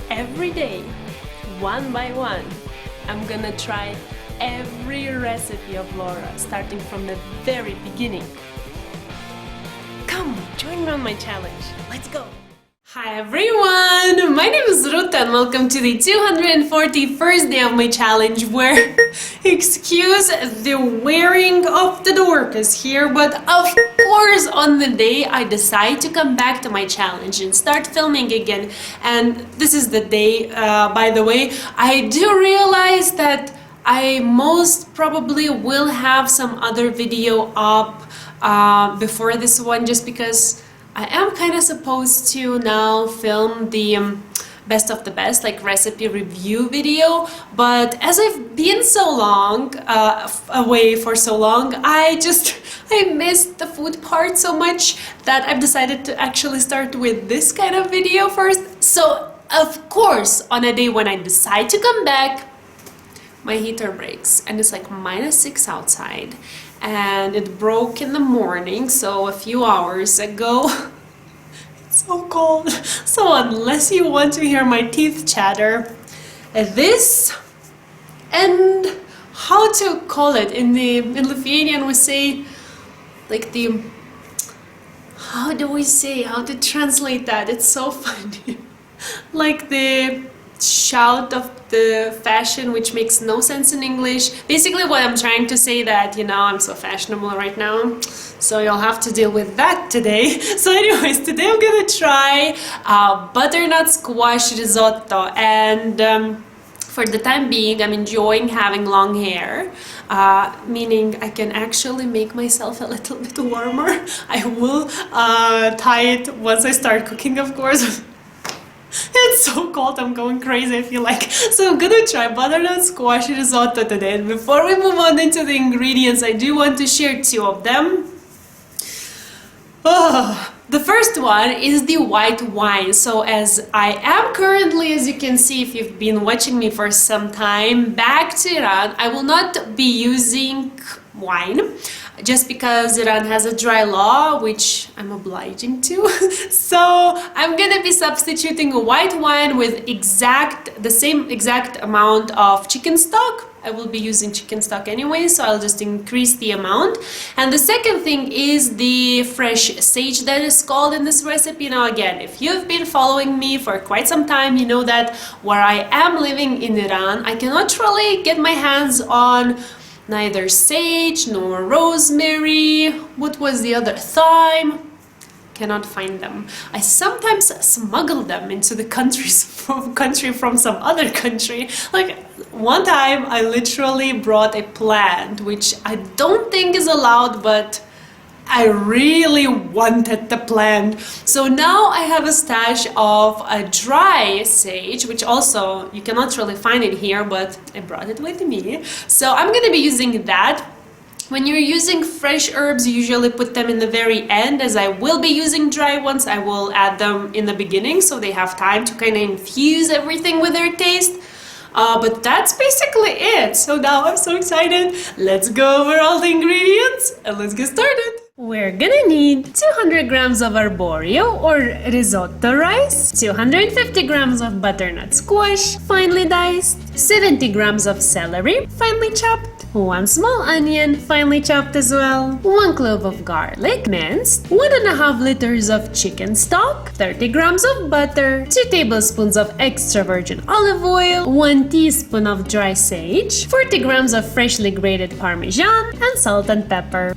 every day, one by one, I'm gonna try every recipe of Laura, starting from the very beginning. Come, join me on my challenge. Let's go! Hi everyone! My name is Ruta and welcome to the 241st day of my challenge where, excuse the wearing of the dorcas here, but of course on the day I decide to come back to my challenge and start filming again. And this is the day, by the way, I do realize that I most probably will have some other video up before this one, just because I am kind of supposed to now film the best of the best, like recipe review video, but as I've been so long away for so long, I missed the food part so much that I've decided to actually start with this kind of video first. So of course, on a day when I decide to come back, my heater breaks and it's like -6 outside. And it broke in the morning, so a few hours ago. It's so cold. So unless you want to hear my teeth chatter, this and how to call it in Lithuanian we say like the, how to translate that? It's so funny. Like the shout of the fashion, which makes no sense in English. Basically what I'm trying to say that, you know, I'm so fashionable right now, so you'll have to deal with that today. So anyways, today I'm gonna try butternut squash risotto, and for the time being I'm enjoying having long hair, meaning I can actually make myself a little bit warmer. I will tie it once I start cooking, of course. It's so cold, I'm going crazy, I feel like. So I'm gonna try butternut squash risotto today. And before we move on into the ingredients, I do want to share two of them. Oh, the first one is the white wine. So as I am currently, as you can see if you've been watching me for some time, back to Iran, I will not be using wine, just because Iran has a dry law, which I'm obliging to. So I'm gonna be substituting a white wine with the same exact amount of chicken stock. I will be using chicken stock anyway, so I'll just increase the amount. And the second thing is the fresh sage that is called in this recipe. Now again, if you've been following me for quite some time, you know that where I am living in Iran, I cannot really get my hands on neither sage nor rosemary. What was the other? Thyme. Cannot find them. I sometimes smuggle them into the country from some other country. Like one time I literally brought a plant, which I don't think is allowed, but I really wanted the plant. So now I have a stash of a dry sage, which also you cannot really find it here, but I brought it with me. So I'm gonna be using that. When you're using fresh herbs, you usually put them in the very end. As I will be using dry ones, I will add them in the beginning so they have time to kind of infuse everything with their taste. But that's basically it. So now I'm so excited. Let's go over all the ingredients and let's get started. We're gonna need 200 grams of arborio or risotto rice, 250 grams of butternut squash, finely diced, 70 grams of celery, finely chopped, 1 small onion, finely chopped as well, 1 clove of garlic, minced, 1.5 liters of chicken stock, 30 grams of butter, 2 tablespoons of extra virgin olive oil, 1 teaspoon of dry sage, 40 grams of freshly grated Parmesan, and salt and pepper.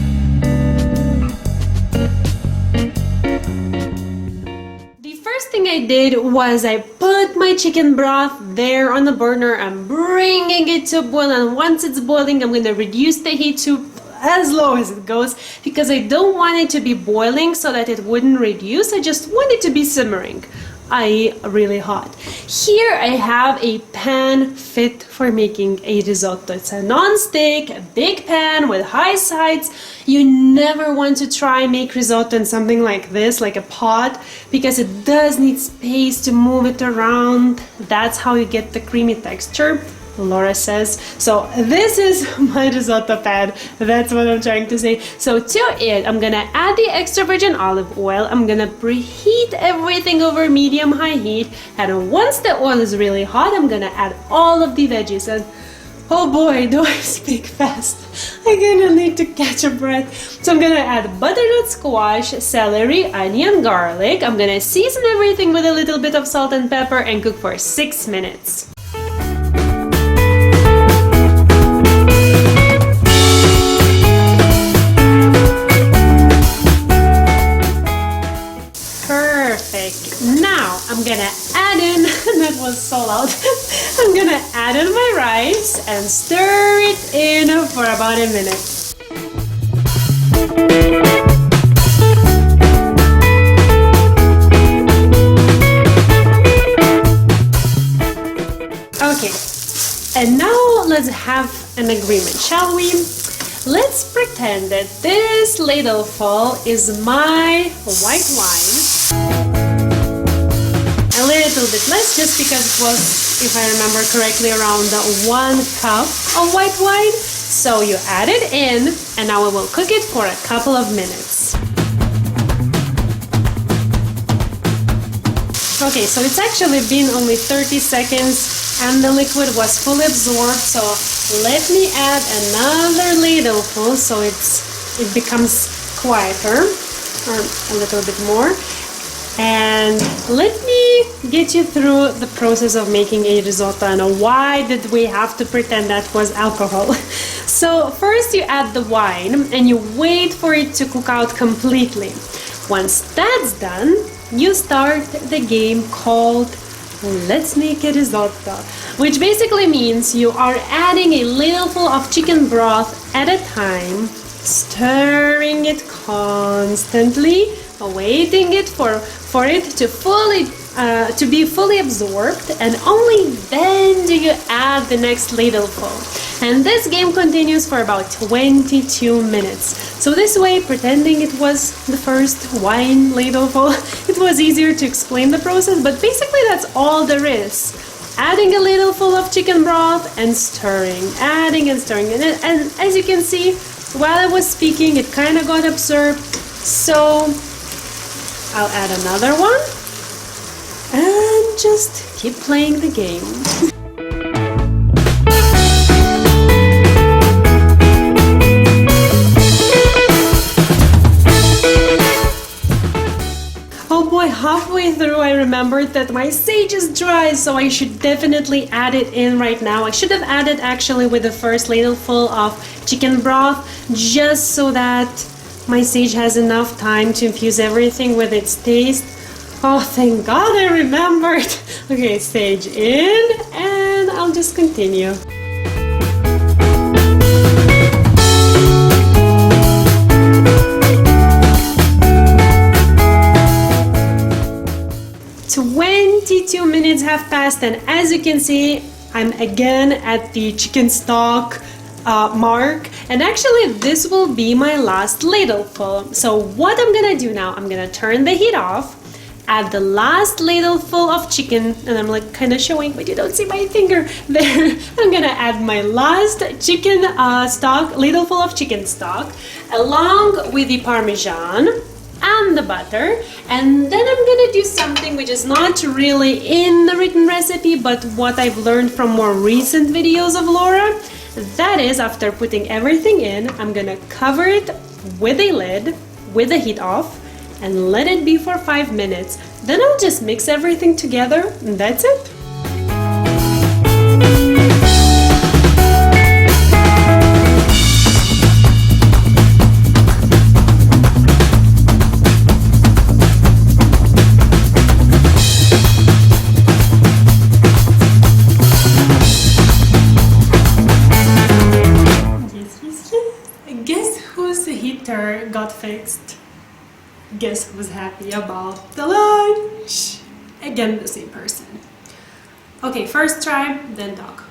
First thing I did was I put my chicken broth there on the burner. I'm bringing it to boil, and once it's boiling I'm going to reduce the heat to as low as it goes, because I don't want it to be boiling so that it wouldn't reduce. I just want it to be simmering, i.e. really hot. Here I have a pan fit for making a risotto. It's a non-stick, a big pan with high sides. You never want to try make risotto in something like this, like a pot, because it does need space to move it around. That's how you get the creamy texture. Laura says. So this is my risotto pan. That's what I'm trying to say. So to it, I'm gonna add the extra virgin olive oil. I'm gonna preheat everything over medium-high heat. And once the oil is really hot, I'm gonna add all of the veggies. And oh boy, do I speak fast. I'm gonna need to catch a breath. So I'm gonna add butternut squash, celery, onion, garlic. I'm gonna season everything with a little bit of salt and pepper and cook for 6 minutes. Perfect. Now I'm gonna add in, that was so loud. I'm gonna add in my rice and stir it in for about a minute. Okay, and now let's have an agreement, shall we? Let's pretend that this ladleful is my white wine. A little bit less, just because it was, if I remember correctly, around 1 cup of white wine. So you add it in, and now we will cook it for a couple of minutes. Okay, so it's actually been only 30 seconds and the liquid was fully absorbed, so let me add another ladleful so it becomes quieter, or a little bit more. And let me get you through the process of making a risotto and why did we have to pretend that was alcohol. So first you add the wine and you wait for it to cook out completely. Once that's done, you start the game called Let's Make a Risotto, which basically means you are adding a ladleful of chicken broth at a time, stirring it constantly, waiting it for it to be fully absorbed, and only then do you add the next ladleful. And this game continues for about 22 minutes. So this way, pretending it was the first wine ladleful, it was easier to explain the process, but basically that's all there is. Adding a ladleful of chicken broth and stirring, adding and stirring. And as you can see, while I was speaking, it kind of got absorbed. So I'll add another one and just keep playing the game. Oh boy, halfway through I remembered that my sage is dry, so I should definitely add it in right now. I should have added actually with the first ladleful of chicken broth, just so that my sage has enough time to infuse everything with its taste. Oh, thank God I remembered. Okay, sage in, and I'll just continue. "22 minutes have passed, and as you can see, I'm again at the chicken stock mark, and actually this will be my last ladleful. So what I'm gonna do now, I'm gonna turn the heat off, add the last ladleful of chicken, and I'm like kind of showing, but you don't see my finger there. I'm gonna add my last chicken stock, ladleful of chicken stock, along with the Parmesan and the butter, and then I'm gonna do something which is not really in the written recipe, but what I've learned from more recent videos of Laura. That is, after putting everything in, I'm gonna cover it with a lid, with the heat off, and let it be for 5 minutes. Then I'll just mix everything together, and that's it. Got fixed. Guess who's happy about the lunch? Again, the same person. Okay, first try, then talk.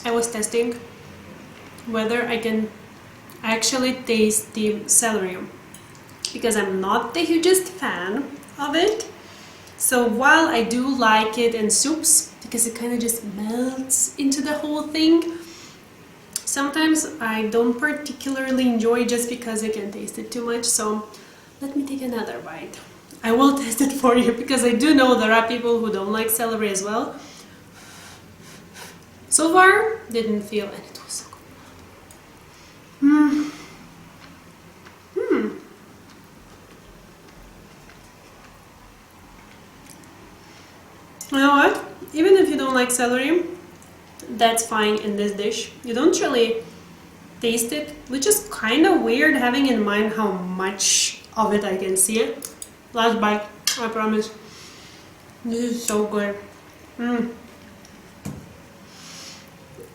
I was testing whether I can I actually taste the celery because I'm not the hugest fan of it. So while I do like it in soups because it kind of just melts into the whole thing, sometimes I don't particularly enjoy it just because I can taste it too much. So let me take another bite. I will taste it for you because I do know there are people who don't like celery as well. So far, didn't feel, and it was so good. You know what? Even if you don't like celery, that's fine in this dish. You don't really taste it, which is kind of weird having in mind how much of it I can see it. Last bite, I promise. This is so good.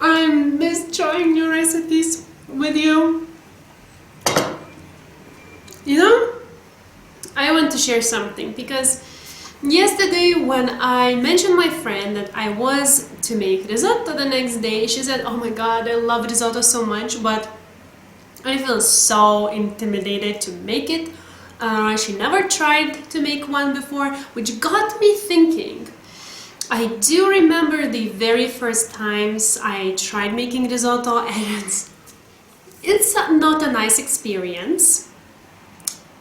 I miss trying new recipes with you. You know, I want to share something because yesterday when I mentioned my friend that I was to make risotto the next day, she said, oh my god, I love risotto so much, but I feel so intimidated to make it. She never tried to make one before, which got me thinking. I do remember the very first times I tried making risotto, and it's not a nice experience.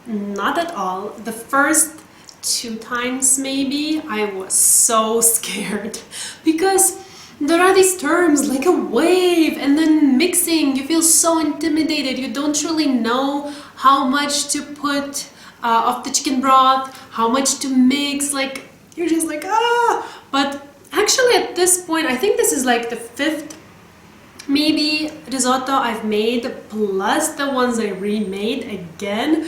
Not at all. The first 2 times maybe I was so scared because there are these terms like a wave and then mixing. You feel so intimidated. You don't really know how much to put of the chicken broth, how much to mix. Like, you're just like, ah! But actually at this point, I think this is like the 5th maybe risotto I've made, plus the ones I remade again.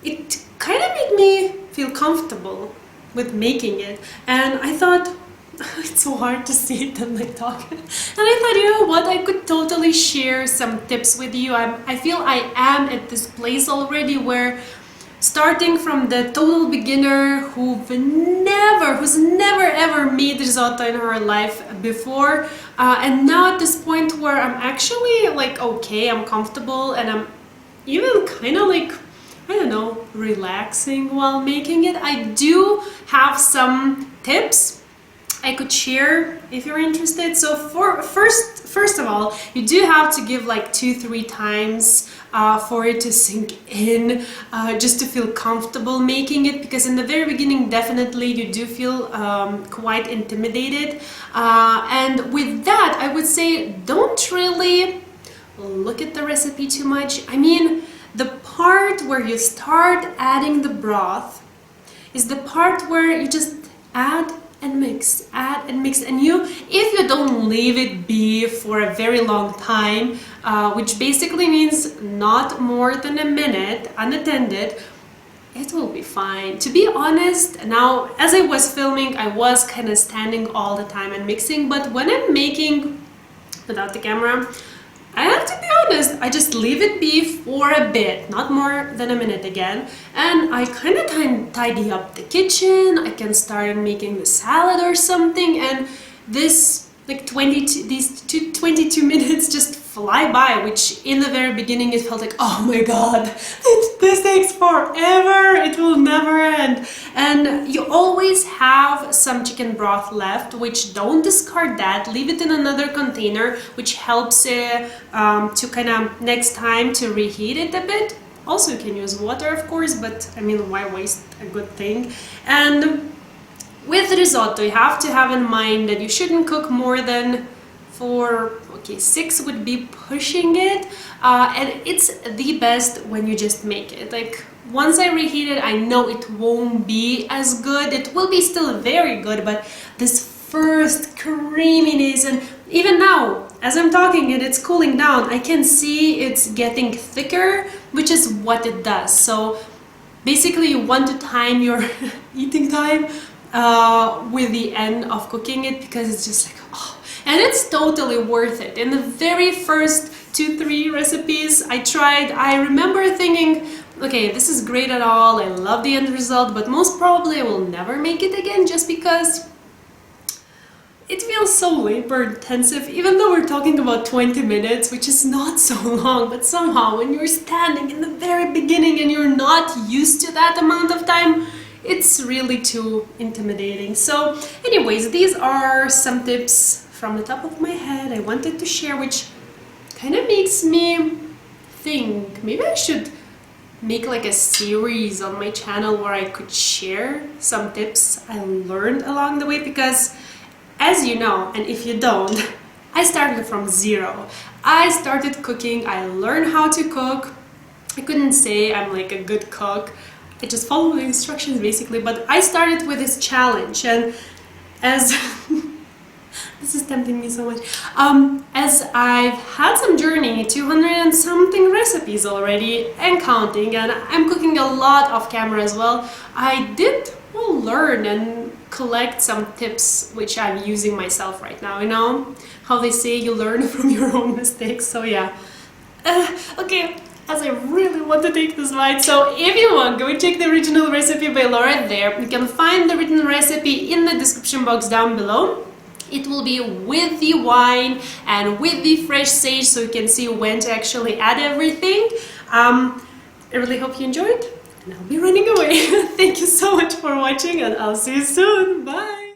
It kind of made me feel comfortable with making it, and I thought, it's so hard to see it and like talk. And I thought, you know what, I could totally share some tips with you. I feel I am at this place already where, starting from the total beginner who's never ever made risotto in her life before, and now at this point where I'm actually like, okay, I'm comfortable and I'm even kind of like, I don't know, relaxing while making it. I do have some tips I could share if you're interested. So first of all, you do have to give like 2-3 times for it to sink in, just to feel comfortable making it, because in the very beginning definitely you do feel quite intimidated, and with that I would say don't really look at the recipe too much. I mean, the part where you start adding the broth is the part where you just add and mix, and if you don't leave it be for a very long time, which basically means not more than a minute unattended, it will be fine. To be honest, now as I was filming, I was kind of standing all the time and mixing, but when I'm making without the camera, I have to be honest, I just leave it be for a bit, not more than a minute again, and I kind of tidy up the kitchen. I can start making the salad or something, and this like 22 minutes just fly by, which in the very beginning it felt like, oh my god, this takes forever, it will never end. And you always have some chicken broth left, which don't discard that, leave it in another container, which helps to kind of next time to reheat it a bit. Also you can use water of course, but I mean, why waste a good thing? And with risotto you have to have in mind that you shouldn't cook more than 6 would be pushing it, and it's the best when you just make it. Like, once I reheat it, I know it won't be as good. It will be still very good, but this first creaminess, and even now as I'm talking it's cooling down, I can see it's getting thicker, which is what it does. So basically you want to time your eating time with the end of cooking it, because it's just like, oh. And it's totally worth it. In the very first 2-3 recipes I tried, I remember thinking, okay, this is great at all, I love the end result, but most probably I will never make it again, just because it feels feels so labor intensive, even though we're talking about 20 minutes, which is not so long, but somehow when you're standing in the very beginning and you're not used to that amount of time, it's really too intimidating. So anyways, these are some tips from the top of my head I wanted to share, which kind of makes me think maybe I should make like a series on my channel where I could share some tips I learned along the way, because as you know, and if you don't, I started from zero. I started cooking, I learned how to cook. I couldn't say I'm like a good cook. I just followed the instructions basically, but I started with this challenge, and as this is tempting me so much. As I've had some journey, 200 and something recipes already and counting, and I'm cooking a lot off camera as well, I did learn and collect some tips which I'm using myself right now. You know how they say you learn from your own mistakes, so yeah. Okay, as I really want to take this bite, so if you want, go and check the original recipe by Laura there. You can find the written recipe in the description box down below. It will be with the wine and with the fresh sage, so you can see when to actually add everything. I really hope you enjoyed, and I'll be running away. Thank you so much for watching, and I'll see you soon. Bye!